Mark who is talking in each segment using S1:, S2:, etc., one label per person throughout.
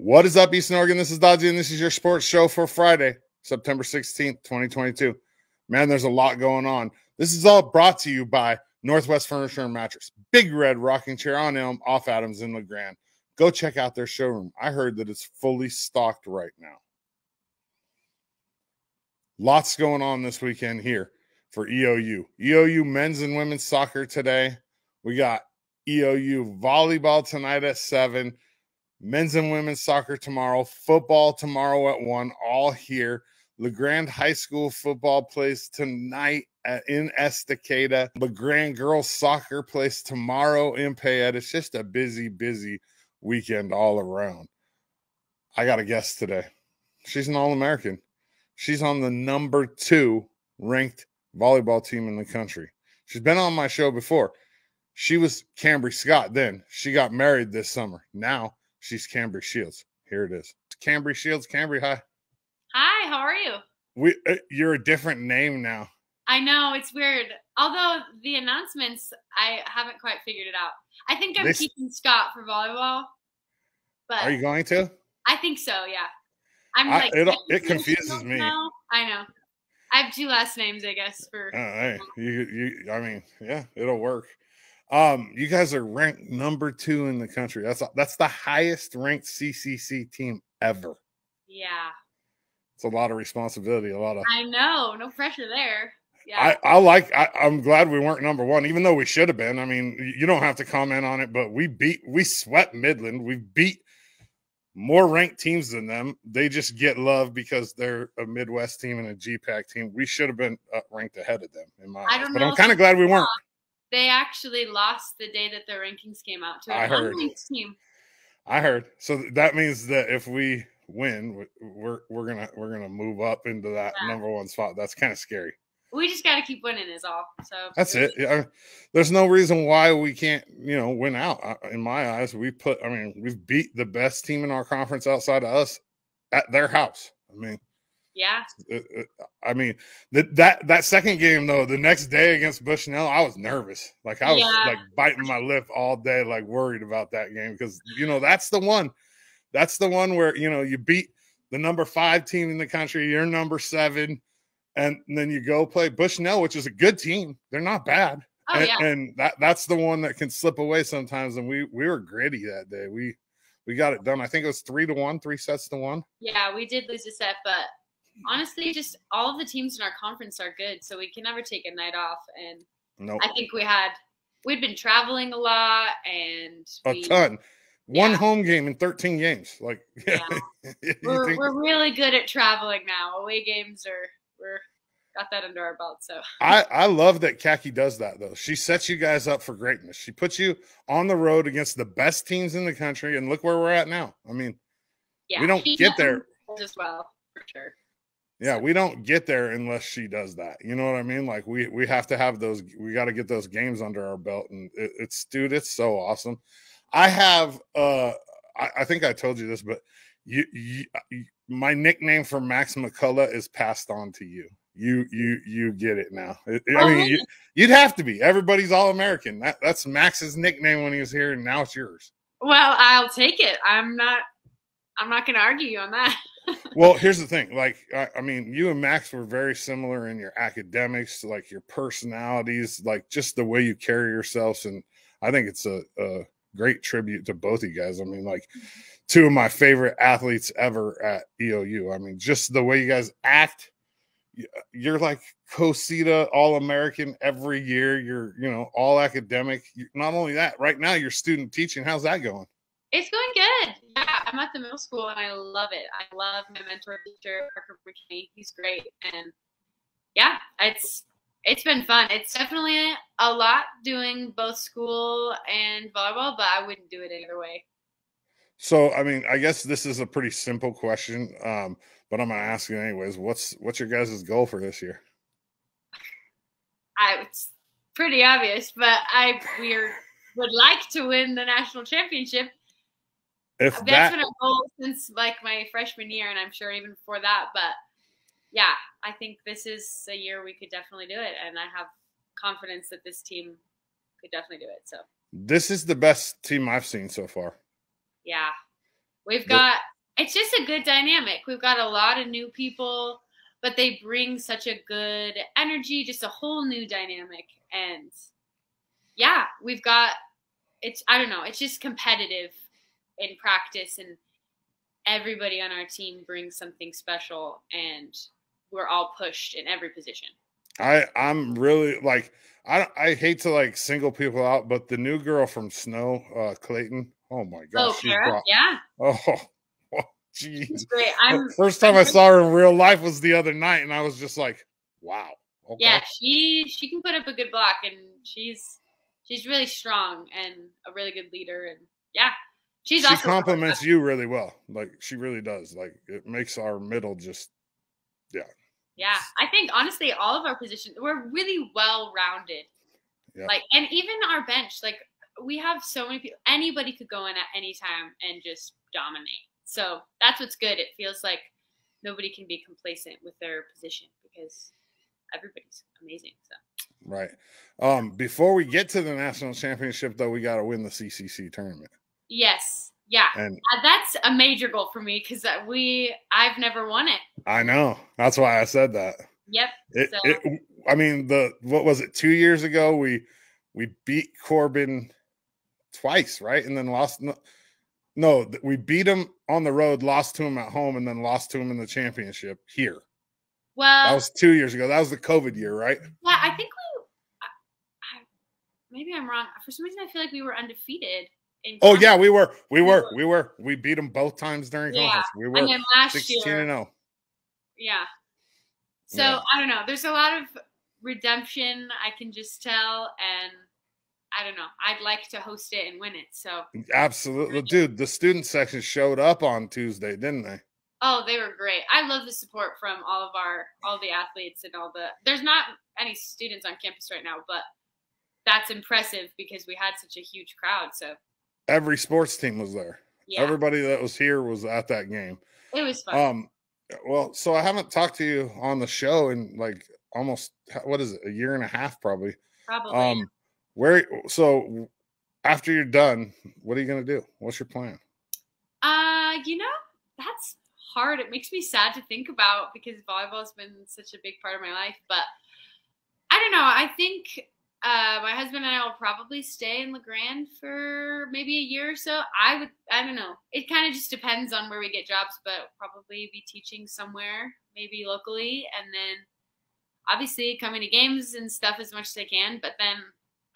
S1: What is up, Eastern Oregon? This is Dodgy, and this is your sports show for Friday, September 16th, 2022. Man, there's a lot going on. This is all brought to you by Northwest Furniture and Mattress. Big red rocking chair on Elm, off Adams in LeGrand. Go check out their showroom. I heard that it's fully stocked right now. Lots going on this weekend here for EOU. EOU men's and women's soccer today. We got EOU volleyball tonight at 7. Men's and women's soccer tomorrow. Football tomorrow at 1. All here. LeGrand High School football plays tonight in Estacada. LeGrand girls soccer plays tomorrow in Payette. It's just a busy, busy weekend all around. I got a guest today. She's an All-American. She's on the number 2 ranked volleyball team in the country. She's been on my show before. She was Cambree Scott then. She got married this summer. Now she's Cambree Shields. Here it is. Cambree Shields. Cambree, hi.
S2: Hi, how are you?
S1: You're a different name now.
S2: I know, it's weird. Although the announcements, I haven't quite figured it out. I think I'm keeping Scott for volleyball. But
S1: are you going to?
S2: I think so, yeah.
S1: It confuses me.
S2: Now. I know. I have 2 last names, I guess.
S1: Hey, I mean, yeah, it'll work. You guys are ranked number 2 in the country. That's the highest ranked CCC team ever.
S2: Yeah.
S1: It's a lot of responsibility.
S2: I know. No pressure there. Yeah.
S1: I'm glad we weren't number 1, even though we should have been. I mean, you don't have to comment on it, but we swept Midland. We beat more ranked teams than them. They just get love because they're a Midwest team and a GPAC team. We should have been ranked ahead of them in my eyes. But I'm kind of glad we weren't.
S2: They actually lost the day that their rankings came out to an unranked team.
S1: I heard. So that means that if we win, we're gonna move up into that number 1 spot. That's kind of scary.
S2: We just got to keep winning is all. So
S1: that's it. Yeah, there's no reason why we can't, win out. In my eyes, we've beat the best team in our conference outside of us at their house.
S2: Yeah.
S1: That second game though, the next day against Bushnell, I was nervous. Like I was biting my lip all day, like worried about that game because that's the one. That's the one where you beat the number 5 team in the country. You're number 7. And then you go play Bushnell, which is a good team. They're not bad.
S2: Oh, yeah.
S1: And that's the one that can slip away sometimes. And we were gritty that day. We got it done. I think it was 3-1, 3 sets to 1.
S2: Yeah, we did lose a set, but honestly, just all of the teams in our conference are good, so we can never take a night off. And
S1: nope.
S2: I think we'd been traveling a lot and
S1: a ton. One home game in 13 games. Like
S2: we're really good at traveling now. Away games we're got that under our belt. So
S1: I love that Khaki does that though. She sets you guys up for greatness. She puts you on the road against the best teams in the country, and look where we're at now. I mean, we don't get there
S2: as well, for sure.
S1: Yeah, we don't get there unless she does that. You know what I mean? Like we have to have those. We got to get those games under our belt, and it's so awesome. I have I think I told you this, but my nickname for Max McCullough is passed on to you. You get it now. You'd have to be. Everybody's All-American. That's Max's nickname when he was here, and now it's yours.
S2: Well, I'll take it. I'm not going to argue you on that.
S1: Well, here's the thing. Like, you and Max were very similar in your academics, like your personalities, like just the way you carry yourselves, and I think it's a great tribute to both of you guys. 2 of my favorite athletes ever at EOU. Just the way you guys act. You're like COSITA All-American every year. You're, all academic. Not only that, right now you're student teaching. How's that going?
S2: It's going good. Yeah, I'm at the middle school and I love it. I love my mentor teacher, Parker McKinney. He's great. And yeah, it's been fun. It's definitely a lot doing both school and volleyball, but I wouldn't do it either way.
S1: So, I guess this is a pretty simple question, but I'm going to ask you anyways. What's your guys' goal for this year?
S2: It's pretty obvious, but we would like to win the national championship. That's been our goal since like my freshman year, and I'm sure even before that. But yeah, I think this is a year we could definitely do it, and I have confidence that this team could definitely do it. So
S1: this is the best team I've seen so far.
S2: Yeah. We've got it's just a good dynamic. We've got a lot of new people, but they bring such a good energy, just a whole new dynamic. And yeah, we've got, I don't know, it's just competitive in practice, and everybody on our team brings something special, and we're all pushed in every position.
S1: I'm really like, I hate to like single people out, but the new girl from Snow, Clayton. Oh my gosh.
S2: Kara? Yeah.
S1: Oh, geez.
S2: She's great.
S1: First time I saw her in real life was the other night, and I was just like, wow. Okay.
S2: Yeah, she can put up a good block, and she's really strong and a really good leader, and yeah. She
S1: compliments you really well. Like, she really does. Like, it makes our middle just, yeah.
S2: Yeah, I think honestly, all of our positions, we're really well rounded. Yeah. Like, and even our bench, like, we have so many people. Anybody could go in at any time and just dominate. So that's what's good. It feels like nobody can be complacent with their position because everybody's amazing. So.
S1: Right. Before we get to the national championship, though, we got to win the CCC tournament.
S2: Yes. Yeah. And that's a major goal for me because I've never won it.
S1: I know. That's why I said that.
S2: Yep.
S1: I mean, what was it? 2 years ago, we beat Corbin twice, right? And then lost. No, we beat him on the road, lost to him at home, and then lost to him in the championship here.
S2: Well,
S1: that was 2 years ago. That was the COVID year, right?
S2: Yeah, I think maybe I'm wrong. For some reason, I feel like we were undefeated.
S1: Oh yeah, we were. We beat them both times during conference. We were.
S2: And then last
S1: 16-0.
S2: Yeah. So I don't know. There's a lot of redemption. I can just tell, and I don't know. I'd like to host it and win it. So
S1: absolutely, dude. The student section showed up on Tuesday, didn't they?
S2: Oh, they were great. I love the support from all the athletes and there's not any students on campus right now, but that's impressive because we had such a huge crowd. So
S1: every sports team was there. Yeah. Everybody that was here was at that game.
S2: It was fun.
S1: Well, so I haven't talked to you on the show in like almost, what is it, a year and a half probably.
S2: Probably.
S1: So after you're done, what are you going to do? What's your plan?
S2: That's hard. It makes me sad to think about because volleyball's been such a big part of my life, but I don't know. I think my husband and I will probably stay in LeGrand for maybe a year or so. I don't know. It kind of just depends on where we get jobs, but probably be teaching somewhere, maybe locally, and then obviously coming to games and stuff as much as I can. But then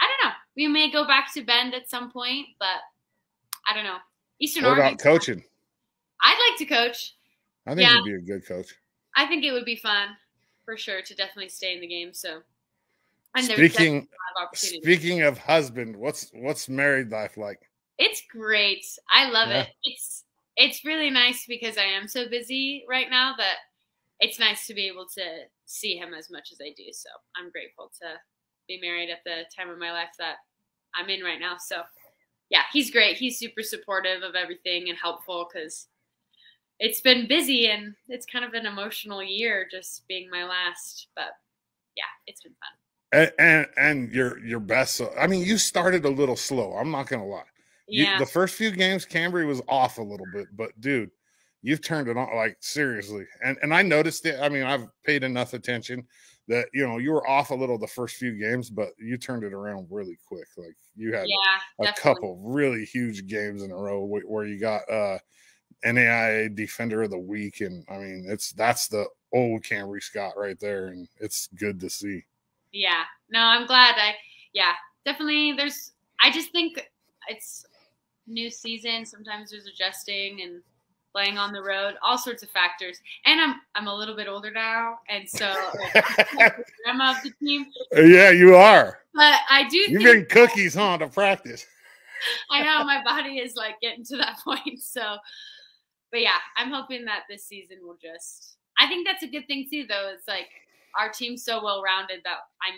S2: I don't know. We may go back to Bend at some point, but I don't know. Eastern Oregon.
S1: What about coaching?
S2: I'd like to coach.
S1: I think you'd be a good coach.
S2: I think it would be fun for sure to definitely stay in the game. So.
S1: And speaking of husband, what's married life like?
S2: It's great. I love it. It's really nice because I am so busy right now that it's nice to be able to see him as much as I do. So I'm grateful to be married at the time of my life that I'm in right now. So yeah, he's great. He's super supportive of everything and helpful because it's been busy and it's kind of an emotional year just being my last. But yeah, it's been fun.
S1: And your best. I mean, you started a little slow. I'm not gonna lie.
S2: Yeah.
S1: The first few games, Cambree was off a little bit, but dude, you've turned it on, like, seriously. And I noticed it. I mean, I've paid enough attention that you were off a little the first few games, but you turned it around really quick. Like you had a couple really huge games in a row where you got NAIA Defender of the Week, and I mean that's the old Cambree Scott right there, and it's good to see.
S2: Yeah, no, I'm glad. Definitely. I just think it's new season. Sometimes there's adjusting and playing on the road, all sorts of factors. And I'm a little bit older now, and so I'm grandma of the team.
S1: Yeah, you are.
S2: But I do.
S1: You bring cookies, to practice.
S2: I know my body is like getting to that point. So, but yeah, I'm hoping that this season will just. I think that's a good thing too, though. It's like our team's so well rounded that I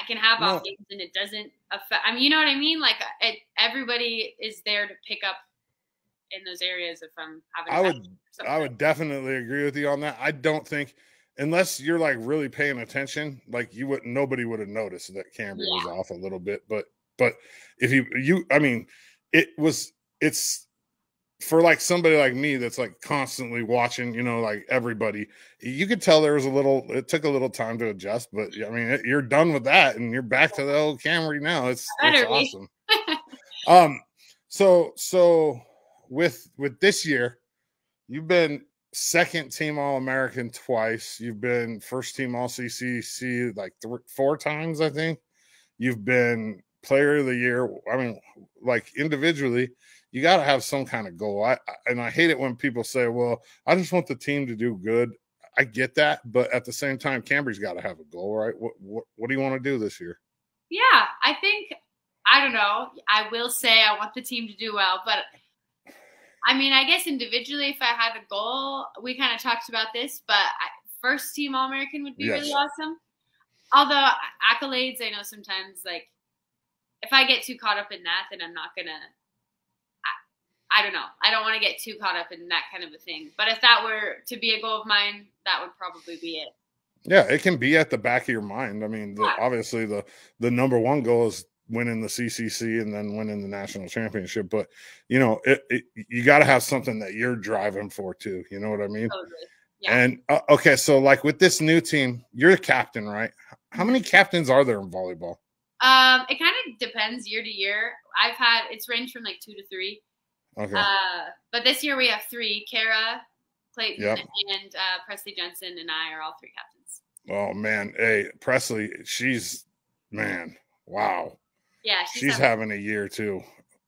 S2: can have off games and it doesn't affect. I mean, you know what I mean? Like everybody is there to pick up in those areas if I'm having.
S1: I would definitely agree with you on that. I don't think unless you're like really paying attention, like nobody would have noticed that Cambree was off a little bit. But if I mean, it's for like somebody like me that's like constantly watching, you know, like everybody, you could tell it took a little time to adjust, but I mean, you're done with that and you're back to the old Cambree now. It's awesome. So with this year, you've been second team All-American twice. You've been first team All-CCC like 4 times, I think. You've been player of the year. I mean, like individually, you got to have some kind of goal. I hate it when people say, well, I just want the team to do good. I get that. But at the same time, Cambree's got to have a goal, right? What do you want to do this year?
S2: Yeah, I think, I don't know. I will say I want the team to do well, but I mean, I guess individually, if I had a goal, we kind of talked about this, but first team All-American would be really awesome. Although accolades, I know sometimes, like, if I get too caught up in that, then I'm not going to, I don't know. I don't want to get too caught up in that kind of a thing. But if that were to be a goal of mine, that would probably be it.
S1: Yeah, it can be at the back of your mind. I mean, obviously the number one goal is winning the CCC and then winning the national championship. But, you know, you got to have something that you're driving for too. You know what I mean?
S2: Totally. Yeah.
S1: And, okay, so like with this new team, you're a captain, right? How many captains are there in volleyball?
S2: It kind of depends year to year. It's ranged from like 2 to 3.
S1: Okay.
S2: But this year we have 3. Kara, Clayton, and Presley Jensen and I are all 3 captains.
S1: Oh, man. Hey, Presley, wow.
S2: Yeah,
S1: she's having a year too.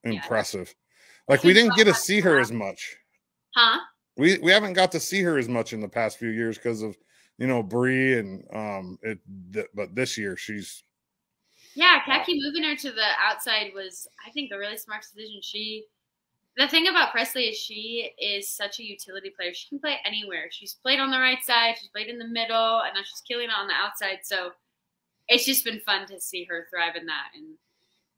S1: Impressive. Yeah. Like we didn't get to see her as much.
S2: Huh?
S1: We haven't got to see her as much in the past few years because of, you know, Bree and but this year she's.
S2: Yeah, Kaki moving her to the outside was, I think, a really smart decision. The thing about Presley is she is such a utility player. She can play anywhere. She's played on the right side. She's played in the middle, and now she's killing it on the outside. So it's just been fun to see her thrive in that, and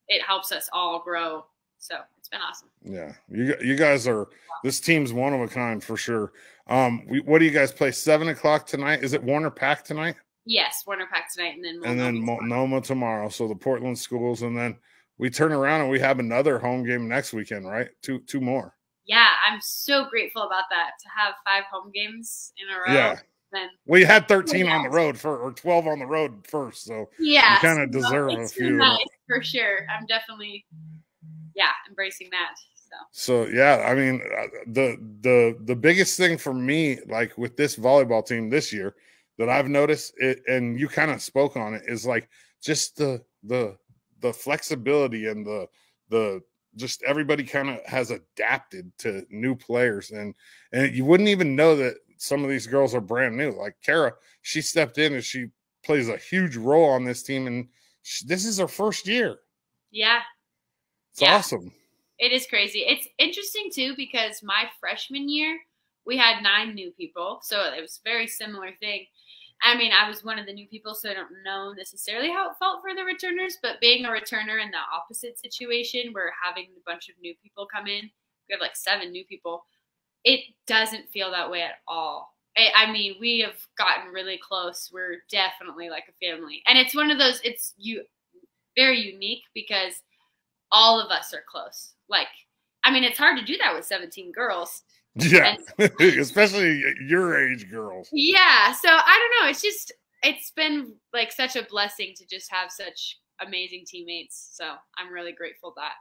S2: it helps us all grow. So it's been awesome.
S1: Yeah, you guys are, this team's one of a kind for sure. What do you guys play? 7 o'clock tonight? Is it Warner Pack tonight?
S2: Yes, Warner Pack tonight, and then
S1: Multnomah tomorrow. So the Portland schools, and then we turn around and we have another home game next weekend, right? Two more.
S2: Yeah, I'm so grateful about that, to have 5 home games in a row.
S1: Yeah. We had 13 on the road or 12 on the road first, so
S2: yeah,
S1: you kind of deserve a few.
S2: Nice, for sure. I'm definitely, embracing that.
S1: So yeah, I mean, the biggest thing for me, like with this volleyball team this year, that I've noticed, and you kind of spoke on it, is like just the flexibility and the just everybody kind of has adapted to new players, and you wouldn't even know that some of these girls are brand new. Like Kara, she stepped in and she plays a huge role on this team, and this is her first year.
S2: Yeah,
S1: it's awesome.
S2: It is crazy. It's interesting too because my freshman year we had 9 new people, so it was a very similar thing. I mean, I was one of the new people, so I don't know necessarily how it felt for the returners, but being a returner in the opposite situation, we're having a bunch of new people come in. We have like 7 new people. It doesn't feel that way at all. I mean, we have gotten really close. We're definitely like a family. And it's one of those, very unique because all of us are close. Like, I mean, it's hard to do that with 17 girls.
S1: Yeah, especially your age girls.
S2: Yeah, so I don't know. It's been like such a blessing to just have such amazing teammates. So I'm really grateful that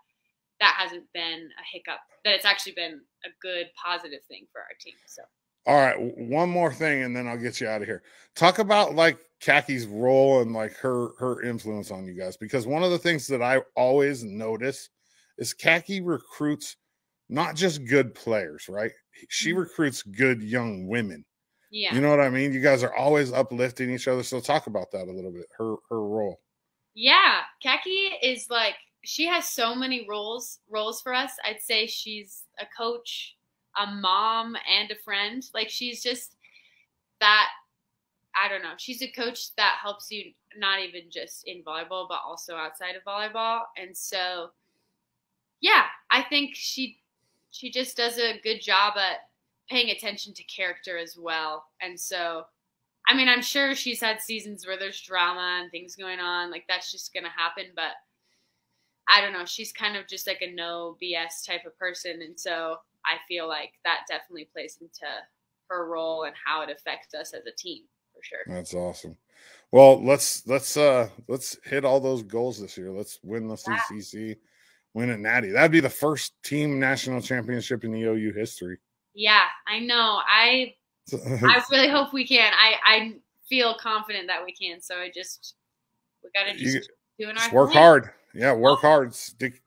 S2: hasn't been a hiccup, that it's actually been a good, positive thing for our team. So.
S1: All right, one more thing, and then I'll get you out of here. Talk about like Kaki's role and like her influence on you guys, because one of the things that I always notice is Kaki recruits not just good players, right? She recruits good young women.
S2: Yeah.
S1: You know what I mean? You guys are always uplifting each other. So talk about that a little bit, her role.
S2: Yeah. Kaki is like, she has so many roles for us. I'd say she's a coach, a mom, and a friend. Like, she's just that, I don't know. She's a coach that helps you not even just in volleyball, but also outside of volleyball. And so, yeah, I think she just does a good job at paying attention to character as well. And so, I mean, I'm sure she's had seasons where there's drama and things going on. Like, that's just going to happen. But I don't know. She's kind of just like a no BS type of person. And so I feel like that definitely plays into her role and how it affects us as a team for sure.
S1: That's awesome. Well, let's hit all those goals this year. Let's win the CCC, win a natty. That'd be the first team national championship in EOU history.
S2: Yeah, I know. I really hope we can. I feel confident that we can. So we got to just doing our
S1: work hard. Yeah, work hard.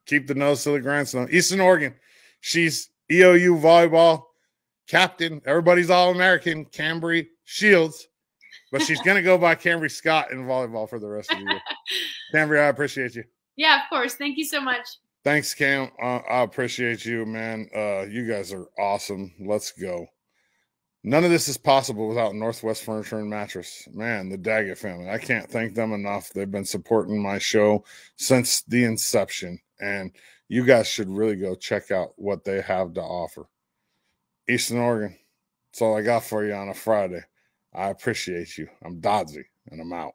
S1: Keep the nose to the grindstone. Eastern Oregon, she's EOU volleyball captain. Everybody's All-American. Cambree Shields. But she's going to go by Cambree Scott in volleyball for the rest of the year. Cambree, I appreciate you.
S2: Yeah, of course. Thank you so much.
S1: Thanks, Cam. I appreciate you, man. You guys are awesome. Let's go. None of this is possible without Northwest Furniture and Mattress. Man, the Daggett family. I can't thank them enough. They've been supporting my show since the inception. And you guys should really go check out what they have to offer. Eastern Oregon. That's all I got for you on a Friday. I appreciate you. I'm Dodsey, and I'm out.